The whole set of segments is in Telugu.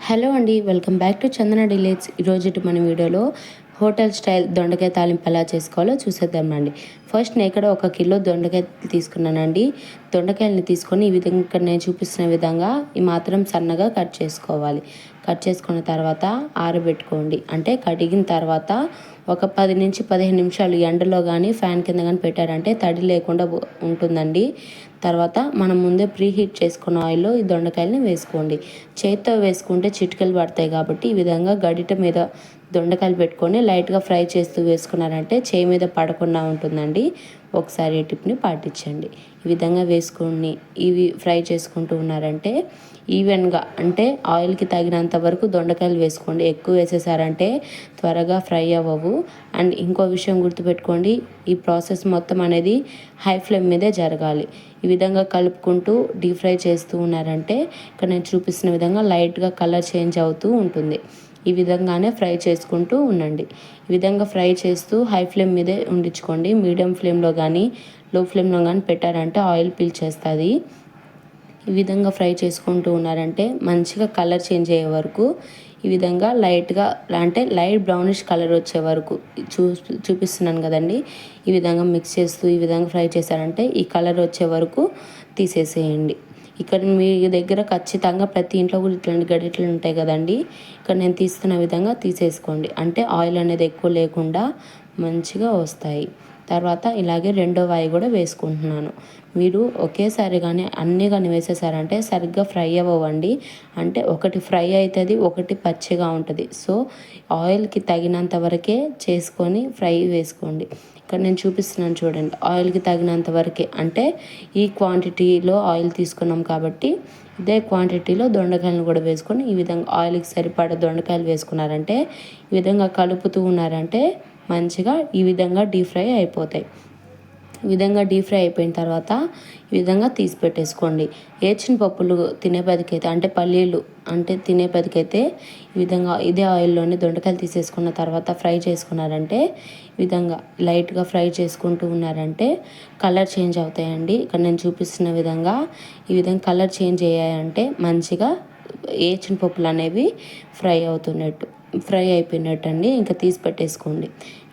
హలో అండి, వెల్కమ్ బ్యాక్ టు చందన డిలేట్స్. ఈరోజు మన వీడియోలో హోటల్ స్టైల్ దొండకాయ తాలింపు ఎలా చేసుకోవాలో చూసేద్దామండి. ఫస్ట్ నేను ఇక్కడ 1 కిలో దొండకాయ తీసుకున్నానండి. దొండకాయలని తీసుకొని ఈ విధంగా ఇక్కడ నేను చూపిస్తున్న విధంగా ఈ మాత్రం సన్నగా కట్ చేసుకోవాలి. కట్ చేసుకున్న తర్వాత ఆరబెట్టుకోండి. అంటే కడిగిన తర్వాత ఒక 10 నుంచి 15 నిమిషాలు ఎండలో కానీ ఫ్యాన్ కింద కానీ పెట్టారంటే తడి లేకుండా ఉంటుందండి. తర్వాత మనం ముందే ప్రీ హీట్ చేసుకున్న ఆయిల్లో ఈ దొండకాయలని వేసుకోండి. చేతితో వేసుకుంటే చిటికలు పడతాయి కాబట్టి ఈ విధంగా గడిట మీద దొండకాయలు పెట్టుకొని లైట్గా ఫ్రై చేస్తూ వేసుకున్నారంటే చేయి మీద పడకుండా ఉంటుందండి. ఒకసారి ఈ టిప్ని పాటించండి. ఈ విధంగా వేసుకొని ఇవి ఫ్రై చేసుకుంటూ ఉన్నారంటే ఈవెన్గా అంటే ఆయిల్కి తగినంత వరకు దొండకాయలు వేసుకోండి. ఎక్కువ వేసేసారంటే త్వరగా ఫ్రై అవ్వవు. అండ్ ఇంకో విషయం గుర్తుపెట్టుకోండి, ఈ ప్రాసెస్ మొత్తం అనేది హై ఫ్లేమ్ మీదే జరగాలి. ఈ విధంగా కలుపుకుంటూ డీప్ ఫ్రై చేస్తూ ఉన్నారంటే ఇక్కడ నేను చూపిస్తున్న విధంగా లైట్గా కలర్ చేంజ్ అవుతూ ఉంటుంది. ఈ విధంగానే ఫ్రై చేసుకుంటూ ఉండండి. ఈ విధంగా ఫ్రై చేస్తూ హై ఫ్లేమ్ మీదే ఉండించుకోండి. మీడియం ఫ్లేమ్లో కానీ లో ఫ్లేమ్లో కానీ పెట్టారంటే ఆయిల్ పీల్చేస్తుంది. ఈ విధంగా ఫ్రై చేసుకుంటూ ఉన్నారంటే మంచిగా కలర్ చేంజ్ అయ్యే వరకు ఈ విధంగా లైట్గా అంటే లైట్ బ్రౌనిష్ కలర్ వచ్చే వరకు చూపిస్తున్నాను కదండి. ఈ విధంగా మిక్స్ చేస్తూ ఈ విధంగా ఫ్రై చేశారంటే ఈ కలర్ వచ్చే వరకు తీసేసేయండి. ఇక్కడ మీ దగ్గర ఖచ్చితంగా ప్రతి ఇంట్లో కూడా ఇట్లాంటి గడిటలు ఉంటాయి కదండి. ఇక్కడ నేను తీస్తున్న విధంగా తీసేసుకోండి. అంటే ఆయిల్ అనేది ఎక్కువ లేకుండా మంచిగా వస్తాయి. తర్వాత ఇలాగే రెండో వాయి కూడా వేసుకుంటున్నాను. మీరు ఒకేసారి కానీ అన్నీ కానీ వేసేసారంటే సరిగ్గా ఫ్రై అవ్వండి. అంటే ఒకటి ఫ్రై అవుతుంది, ఒకటి పచ్చిగా ఉంటుంది. సో ఆయిల్కి తగినంత వరకే చేసుకొని ఫ్రై వేసుకోండి. ఇక్కడ నేను చూపిస్తున్నాను చూడండి, ఆయిల్కి తగినంత వరకే. అంటే ఈ క్వాంటిటీలో ఆయిల్ తీసుకున్నాం కాబట్టి ఇదే క్వాంటిటీలో దొండకాయలను కూడా వేసుకొని ఈ విధంగా ఆయిల్కి సరిపడ దొండకాయలు వేసుకున్నారంటే ఈ విధంగా కలుపుతూ ఉన్నారంటే మంచిగా ఈ విధంగా డీప్ ఫ్రై అయిపోతాయి. ఈ విధంగా డీప్ ఫ్రై అయిపోయిన తర్వాత ఈ విధంగా తీసి పెట్టేసుకోండి. ఏచిన పప్పులు తినేపదికైతే అంటే పల్లీలు అంటే తినేపదికైతే ఈ విధంగా ఇదే ఆయిల్లోనే దొండకాయలు తీసేసుకున్న తర్వాత ఫ్రై చేసుకున్నారంటే ఈ విధంగా లైట్గా ఫ్రై చేసుకుంటూ ఉన్నారంటే కలర్ చేంజ్ అవుతాయండి. ఇక్కడ నేను చూపిస్తున్న విధంగా ఈ విధంగా కలర్ చేంజ్ అయ్యాయంటే మంచిగా ఏచిన పప్పులు అనేవి ఫ్రై అయిపోయినట్టు అండి. ఇంకా తీసి పెట్టేసుకోండి.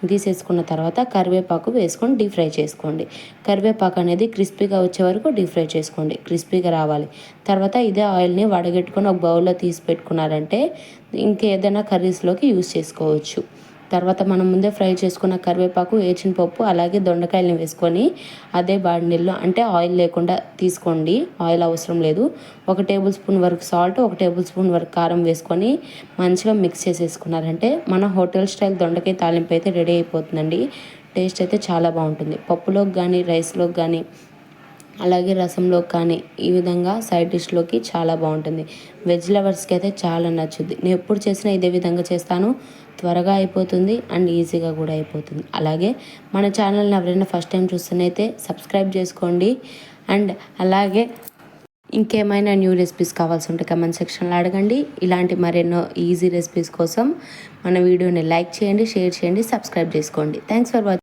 తీసేసుకున్న తర్వాత కరివేపాకు వేసుకొని డీప్ ఫ్రై చేసుకోండి. కరివేపాకు అనేది క్రిస్పీగా వచ్చే వరకు డీప్ ఫ్రై చేసుకోండి. క్రిస్పీగా రావాలి. తర్వాత ఇదే ఆయిల్ని వడగట్టుకొని ఒక బౌల్లో తీసి పెట్టుకున్నారంటే ఇంకేదైనా కర్రీస్లోకి యూస్ చేసుకోవచ్చు. తర్వాత మనం ముందే ఫ్రై చేసుకున్న కరివేపాకు, ఏచిన పప్పు అలాగే దొండకాయలను వేసుకొని అదే బాండిల్లో అంటే ఆయిల్ లేకుండా తీసుకోండి. ఆయిల్ అవసరం లేదు. 1 టేబుల్ స్పూన్ వరకు సాల్ట్, 1 టేబుల్ స్పూన్ వరకు కారం వేసుకొని మంచిగా మిక్స్ చేసేసుకున్నారంటే మన హోటల్ స్టైల్ దొండకాయ తాలింపు అయితే రెడీ అయిపోతుందండి. టేస్ట్ అయితే చాలా బాగుంటుంది. పప్పులోకి కానీ రైస్లోకి కానీ అలాగే రసంలోకి కానీ ఈ విధంగా సైడ్ డిష్లోకి చాలా బాగుంటుంది. వెజ్ లవర్స్కి అయితే చాలా నచ్చుద్ది. నేను ఎప్పుడు చేసినా ఇదే విధంగా చేస్తాను. త్వరగా అయిపోతుంది అండ్ ఈజీగా కూడా అయిపోతుంది. అలాగే మన ఛానల్ని ఎవరైనా ఫస్ట్ టైం చూస్తున్నైతే సబ్స్క్రైబ్ చేసుకోండి. అండ్ అలాగే ఇంకేమైనా న్యూ రెసిపీస్ కావాల్సి ఉంటే కమెంట్ సెక్షన్లో అడగండి. ఇలాంటి మరెన్నో ఈజీ రెసిపీస్ కోసం మన వీడియోని లైక్ చేయండి, షేర్ చేయండి, సబ్స్క్రైబ్ చేసుకోండి. Thanks for watching.